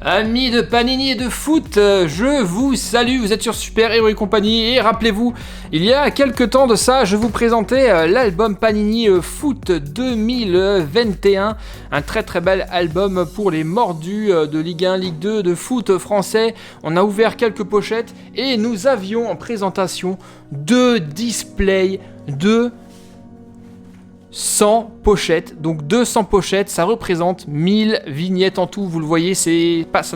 Amis de Panini et de foot, je vous salue, vous êtes sur Super Hero et compagnie et rappelez-vous, il y a quelques temps de ça, je vous présentais l'album Panini Foot 2021, un très bel album pour les mordus de Ligue 1, Ligue 2, de foot français. On a ouvert quelques pochettes et nous avions en présentation deux displays de 100 pochettes, donc 200 pochettes, ça représente 1000 vignettes en tout, vous le voyez, ça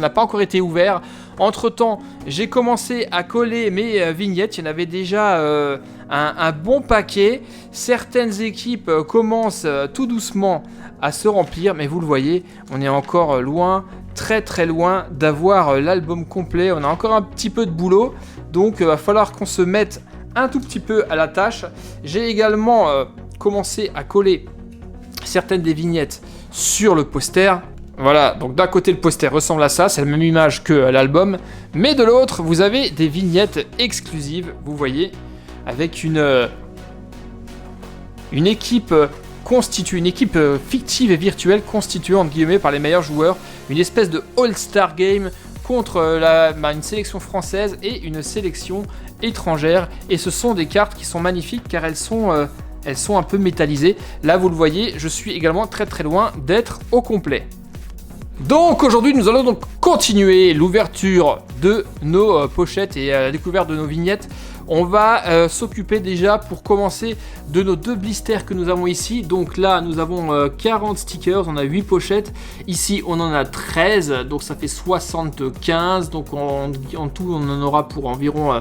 n'a pas encore été ouvert. Entre temps, j'ai commencé à coller mes vignettes, il y en avait déjà un bon paquet. Certaines équipes commencent tout doucement à se remplir, mais vous le voyez, on est encore loin, très loin d'avoir l'album complet. On a encore un petit peu de boulot, donc il va falloir qu'on se mette un tout petit peu à la tâche. J'ai également commencer à coller certaines des vignettes sur le poster. Voilà, donc d'un côté le poster ressemble à ça, c'est la même image que l'album, mais de l'autre vous avez des vignettes exclusives, vous voyez, avec une équipe constituée, une équipe fictive et virtuelle constituée entre guillemets par les meilleurs joueurs, une espèce de All-Star Game contre une sélection française et une sélection étrangère, et ce sont des cartes qui sont magnifiques car elles sont un peu métallisées. Là, vous le voyez, je suis également très loin d'être au complet. Donc aujourd'hui, nous allons donc continuer l'ouverture de nos pochettes et la découverte de nos vignettes. On va s'occuper déjà, pour commencer, de nos deux blisters que nous avons ici. Donc là, nous avons 40 stickers, on a 8 pochettes. Ici, on en a 13, donc ça fait 75. Donc en tout, on en aura pour environ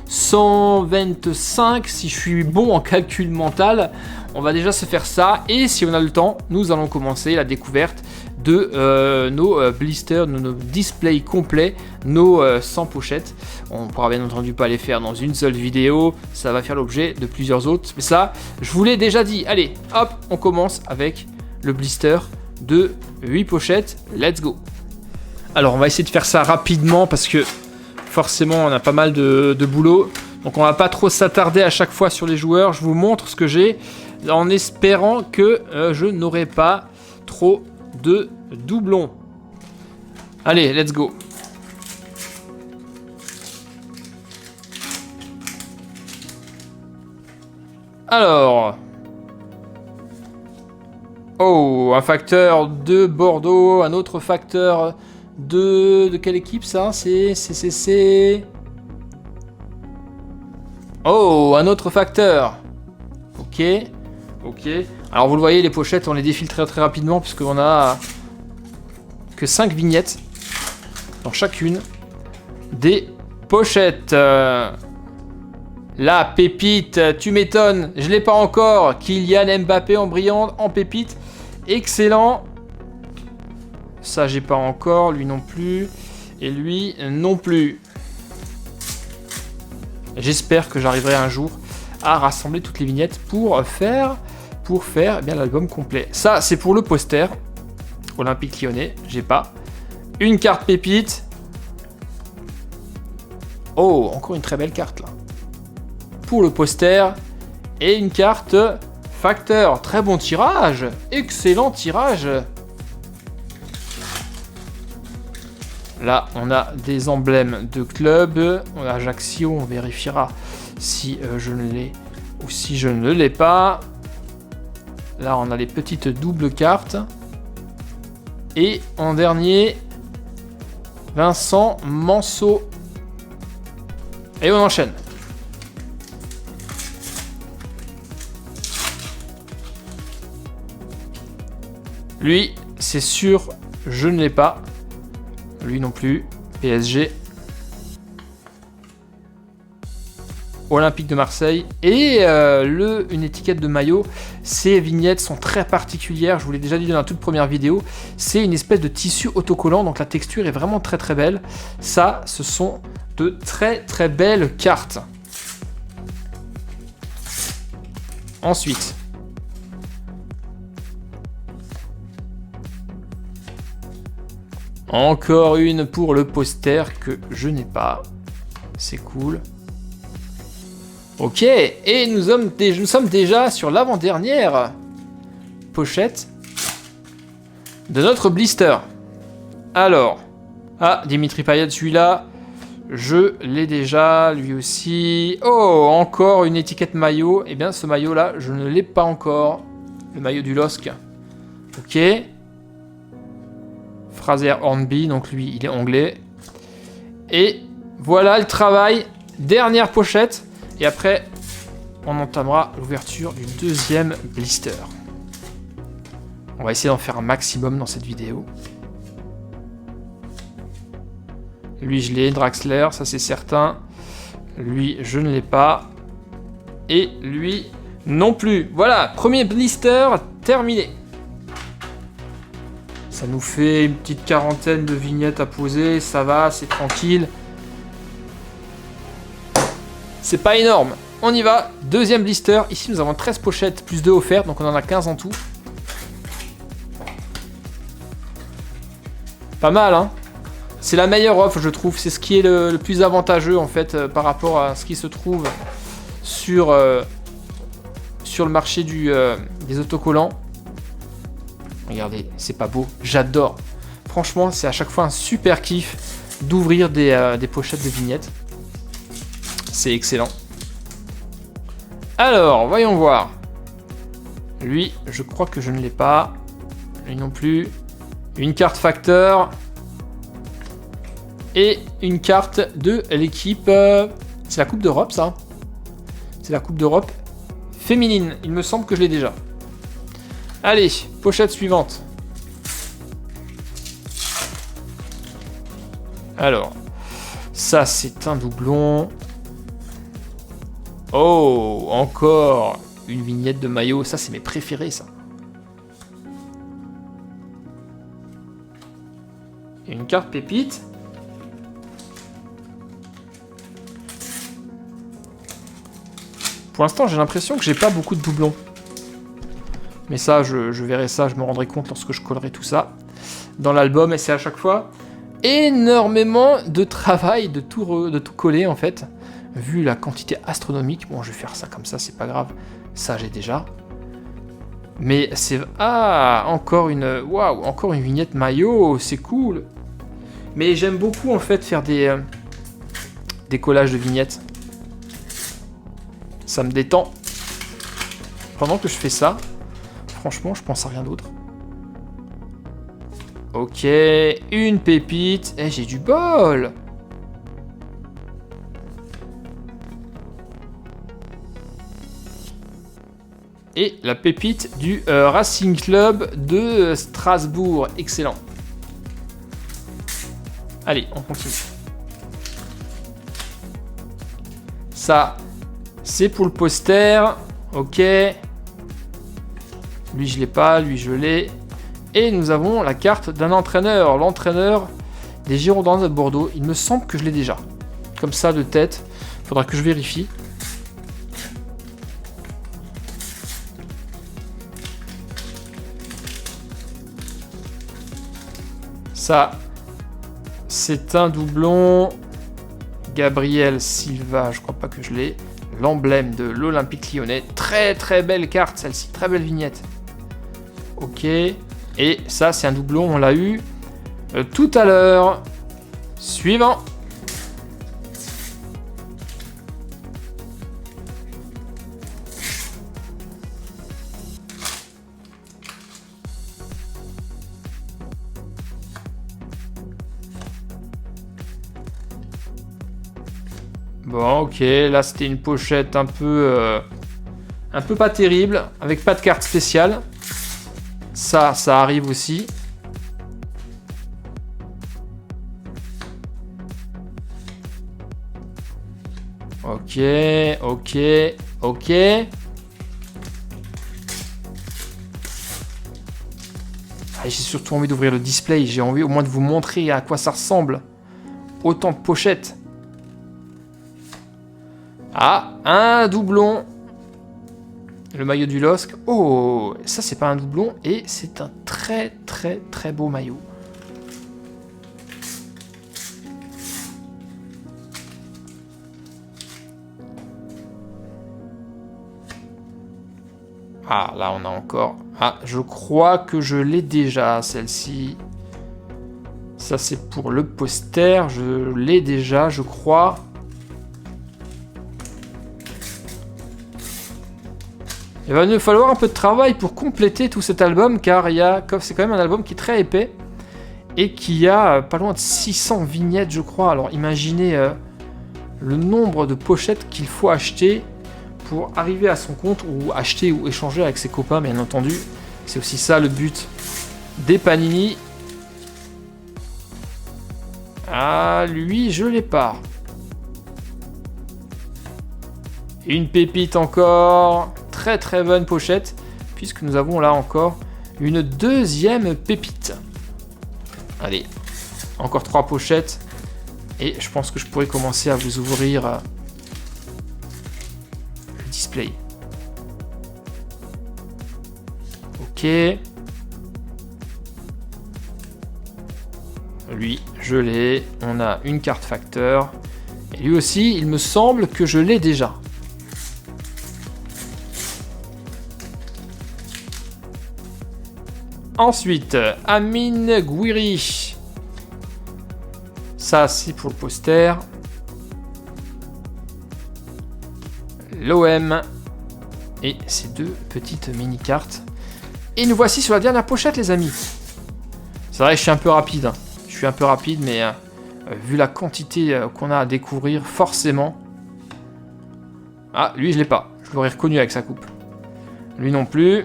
125 si je suis bon en calcul mental. On va déjà se faire ça, et si on a le temps, nous allons commencer la découverte de nos blisters, nos displays complets, nos 100 pochettes. On pourra bien entendu pas les faire dans une seule vidéo, ça va faire l'objet de plusieurs autres, mais ça, je vous l'ai déjà dit. Allez, hop, on commence avec le blister de 8 pochettes, let's go. Alors on va essayer de faire ça rapidement parce que forcément, on a pas mal de boulot. Donc, on va pas trop s'attarder à chaque fois sur les joueurs. Je vous montre ce que j'ai en espérant que je n'aurai pas trop de doublons. Allez, let's go. Alors. Oh, un facteur de Bordeaux, un autre facteur de quelle équipe ça? C'est... Oh, un autre facteur. Ok. Alors vous le voyez, les pochettes, on les défile très rapidement puisqu'on a que 5 vignettes dans chacune des pochettes. La pépite, tu m'étonnes, je l'ai pas encore. Kylian Mbappé en brillant, en pépite. Excellent. Ça, j'ai pas encore, lui non plus, et lui non plus. J'espère que j'arriverai un jour à rassembler toutes les vignettes pour faire eh bien l'album complet. Ça, c'est pour le poster Olympique Lyonnais, j'ai pas. Une carte pépite. Oh, encore une très belle carte là. Pour le poster, et une carte facteur. Très bon tirage, excellent tirage. Là, on a des emblèmes de club. On a Ajaccio, on vérifiera si je ne l'ai ou si je ne l'ai pas. Là, on a les petites doubles cartes. Et en dernier, Vincent Manceau. Et on enchaîne. Lui, c'est sûr, je ne l'ai pas. Lui non plus. PSG. Olympique de Marseille. Et une étiquette de maillot. Ces vignettes sont très particulières. Je vous l'ai déjà dit dans la toute première vidéo. C'est une espèce de tissu autocollant. Donc la texture est vraiment très belle. Ça, ce sont de très belles cartes. Ensuite. Encore une pour le poster que je n'ai pas. C'est cool. Ok, et nous sommes déjà sur l'avant-dernière pochette de notre blister. Alors, Ah, Dimitri Payet, celui-là, je l'ai déjà, lui aussi. Oh, encore une étiquette maillot. Eh bien, ce maillot-là, je ne l'ai pas encore. Le maillot du LOSC. Ok. Fraser Hornby, donc lui, il est anglais. Et voilà le travail. Dernière pochette. Et après, on entamera l'ouverture du deuxième blister. On va essayer d'en faire un maximum dans cette vidéo. Lui, je l'ai, Draxler, ça c'est certain. Lui, je ne l'ai pas. Et lui, non plus. Voilà, premier blister terminé. Ça nous fait une petite quarantaine de vignettes à poser. Ça va, c'est tranquille. C'est pas énorme. On y va. Deuxième blister. Ici, nous avons 13 pochettes plus 2 offertes. Donc, on en a 15 en tout. Pas mal, hein. C'est la meilleure offre, je trouve. C'est ce qui est le plus avantageux, en fait, par rapport à ce qui se trouve sur le marché des autocollants. Regardez, c'est pas beau. J'adore. Franchement, c'est à chaque fois un super kiff d'ouvrir des pochettes de vignettes. C'est excellent. Alors, voyons voir. Lui, je crois que je ne l'ai pas. Lui non plus. Une carte facteur. Et une carte de l'équipe... c'est la Coupe d'Europe, ça. C'est la Coupe d'Europe féminine. Il me semble que je l'ai déjà. Allez, pochette suivante. Alors, ça, c'est un doublon. Oh, encore une vignette de maillot. Ça, c'est mes préférés, ça. Une carte pépite. Pour l'instant, j'ai l'impression que j'ai pas beaucoup de doublons. Mais ça, je verrai ça, je me rendrai compte lorsque je collerai tout ça dans l'album. Et c'est à chaque fois énormément de travail de tout coller, en fait. Vu la quantité astronomique. Bon, je vais faire ça comme ça, c'est pas grave. Ça, j'ai déjà. Mais c'est... Ah, encore une... Waouh, encore une vignette maillot, c'est cool. Mais j'aime beaucoup, en fait, faire des collages de vignettes. Ça me détend. Pendant que je fais ça, franchement, je pense à rien d'autre. Ok, une pépite. Eh, j'ai du bol. Et la pépite du Racing Club de Strasbourg. Excellent. Allez, on continue. Ça... C'est pour le poster, ok. Lui, je l'ai pas, lui, je l'ai. Et nous avons la carte d'un entraîneur, l'entraîneur des Girondins de Bordeaux. Il me semble que je l'ai déjà. Comme ça, de tête. Faudra que je vérifie. Ça, c'est un doublon. Gabriel Silva, je crois pas que je l'ai. L'emblème de l'Olympique Lyonnais. Très très belle carte celle-ci, très belle vignette. Ok. Et ça c'est un doublon, on l'a eu tout à l'heure. Suivant. Bon, ok, là c'était une pochette un peu pas terrible, avec pas de carte spéciale. Ça arrive aussi. Ok, ok, ok. Ah, j'ai surtout envie d'ouvrir le display, j'ai envie au moins de vous montrer à quoi ça ressemble. Autant de pochettes. Ah, un doublon. Le maillot du LOSC. Oh, ça c'est pas un doublon et c'est un très très très beau maillot. Ah, là on a encore... Ah, je crois que je l'ai déjà, celle-ci. Ça, c'est pour le poster. Je l'ai déjà, je crois. Il va nous falloir un peu de travail pour compléter tout cet album, car c'est quand même un album qui est très épais et qui a pas loin de 600 vignettes, je crois. Alors imaginez le nombre de pochettes qu'il faut acheter pour arriver à son compte, ou acheter ou échanger avec ses copains, bien entendu. C'est aussi ça le but des Panini. Ah, lui, je l'ai pas. Une pépite encore. Très très bonne pochette, puisque nous avons là encore une deuxième pépite. Allez, encore 3 pochettes. Et je pense que je pourrais commencer à vous ouvrir le display. Ok. Lui, je l'ai. On a une carte facteur. Et lui aussi, il me semble que je l'ai déjà. Ensuite, Amine Gouiri. Ça, c'est pour le poster. L'OM. Et ces 2 petites mini-cartes. Et nous voici sur la dernière pochette, les amis. C'est vrai que je suis un peu rapide. Je suis un peu rapide, mais vu la quantité qu'on a à découvrir, forcément... Ah, lui, je l'ai pas. Je l'aurais reconnu avec sa coupe. Lui non plus.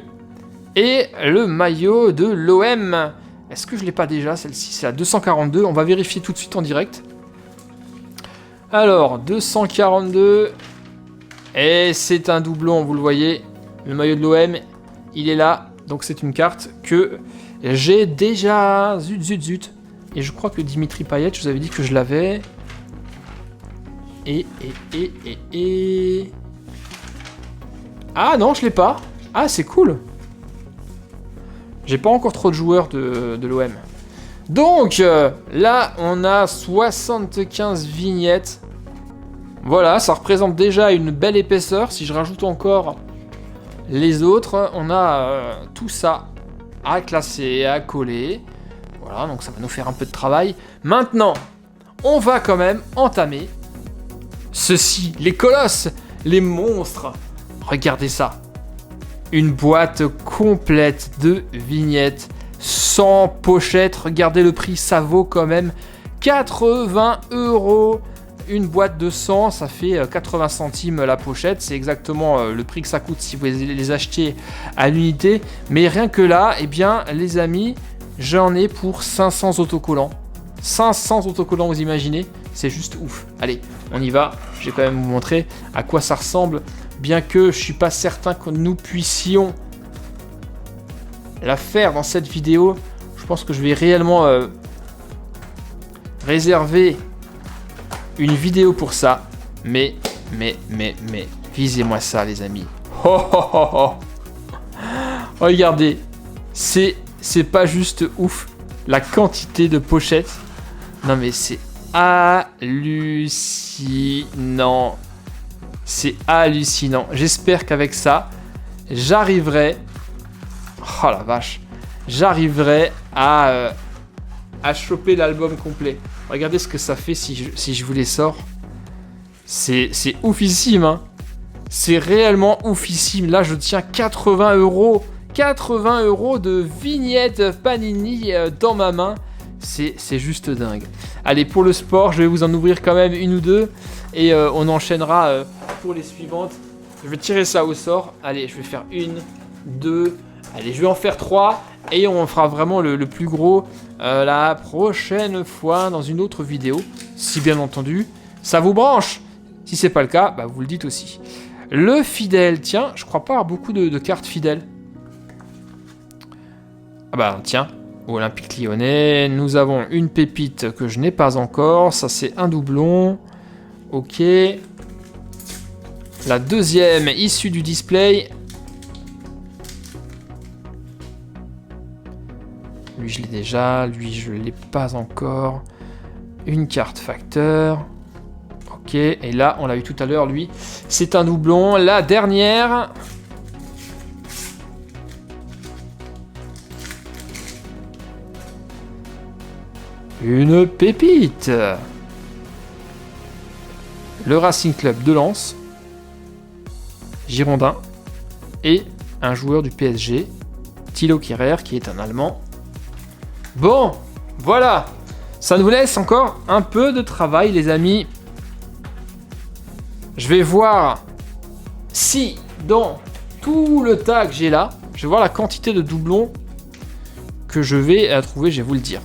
Et le maillot de l'OM. Est-ce que je l'ai pas déjà, celle-ci? C'est la 242. On va vérifier tout de suite en direct. Alors, 242. Et c'est un doublon, vous le voyez. Le maillot de l'OM, il est là. Donc c'est une carte que j'ai déjà. Zut, zut, zut. Et je crois que Dimitri Payet, je vous avais dit que je l'avais. Et... Ah non, je l'ai pas. Ah, c'est cool. J'ai pas encore trop de joueurs de l'OM. Donc, là, on a 75 vignettes. Voilà, ça représente déjà une belle épaisseur. Si je rajoute encore les autres, on a tout ça à classer, à coller. Voilà, donc ça va nous faire un peu de travail. Maintenant, on va quand même entamer ceci, les colosses, les monstres. Regardez ça. Une boîte complète de vignettes, sans pochette. Regardez le prix, ça vaut quand même 80 €. Une boîte de 100, ça fait 80 centimes la pochette. C'est exactement le prix que ça coûte si vous les achetez à l'unité. Mais rien que là, eh bien, les amis, j'en ai pour 500 autocollants. 500 autocollants, vous imaginez? C'est juste ouf. Allez, on y va. Je vais quand même vous montrer à quoi ça ressemble. Bien que je suis pas certain que nous puissions la faire dans cette vidéo. Je pense que je vais réellement réserver une vidéo pour ça. Mais, visez-moi ça, les amis. Oh, oh, oh, oh. Regardez, c'est pas juste ouf la quantité de pochettes. Non mais c'est hallucinant. C'est hallucinant. J'espère qu'avec ça, j'arriverai... Oh la vache. J'arriverai à choper l'album complet. Regardez ce que ça fait si je vous les sors. C'est oufissime, hein. C'est réellement oufissime. Là, je tiens 80 €. 80 € de vignettes Panini dans ma main. C'est juste dingue. Allez, pour le sport, je vais vous en ouvrir quand même une ou deux. Et on enchaînera pour les suivantes. Je vais tirer ça au sort. Allez, je vais faire 1, 2. Allez, je vais en faire 3. Et on fera vraiment le plus gros la prochaine fois dans une autre vidéo. Si bien entendu, ça vous branche. Si c'est pas le cas, bah, vous le dites aussi. Le fidèle, tiens, je crois pas avoir beaucoup de cartes fidèles. Ah bah tiens, Olympique Lyonnais. Nous avons une pépite que je n'ai pas encore. Ça, c'est un doublon. Ok. La deuxième issue du display. Lui, je l'ai déjà. Lui, je ne l'ai pas encore. Une carte facteur. Ok. Et là, on l'a eu tout à l'heure, lui. C'est un doublon. La dernière. Une pépite. Le Racing Club de Lens, Girondin, et un joueur du PSG, Thilo Kehrer, qui est un Allemand. Bon, voilà. Ça nous laisse encore un peu de travail, les amis. Je vais voir si dans tout le tas que j'ai là, je vais voir la quantité de doublons que je vais trouver, je vais vous le dire.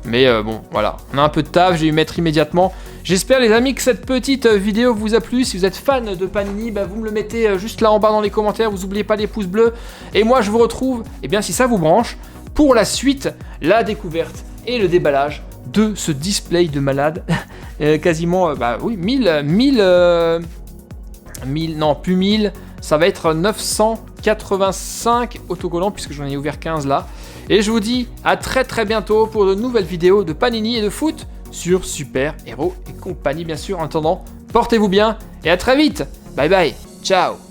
Mais bon, voilà, on a un peu de taf, je vais y mettre immédiatement. J'espère, les amis, que cette petite vidéo vous a plu. Si vous êtes fan de Panini, bah, vous me le mettez juste là en bas dans les commentaires. Vous n'oubliez pas les pouces bleus. Et moi, je vous retrouve, eh bien, si ça vous branche, pour la suite, la découverte et le déballage de ce display de malade. Quasiment, bah oui, 1000, non, plus 1000. Ça va être 985 autocollants, puisque j'en ai ouvert 15 là. Et je vous dis à très très bientôt pour de nouvelles vidéos de Panini et de foot sur Super Héros et compagnie, bien sûr. En attendant, portez-vous bien et à très vite. Bye bye, ciao.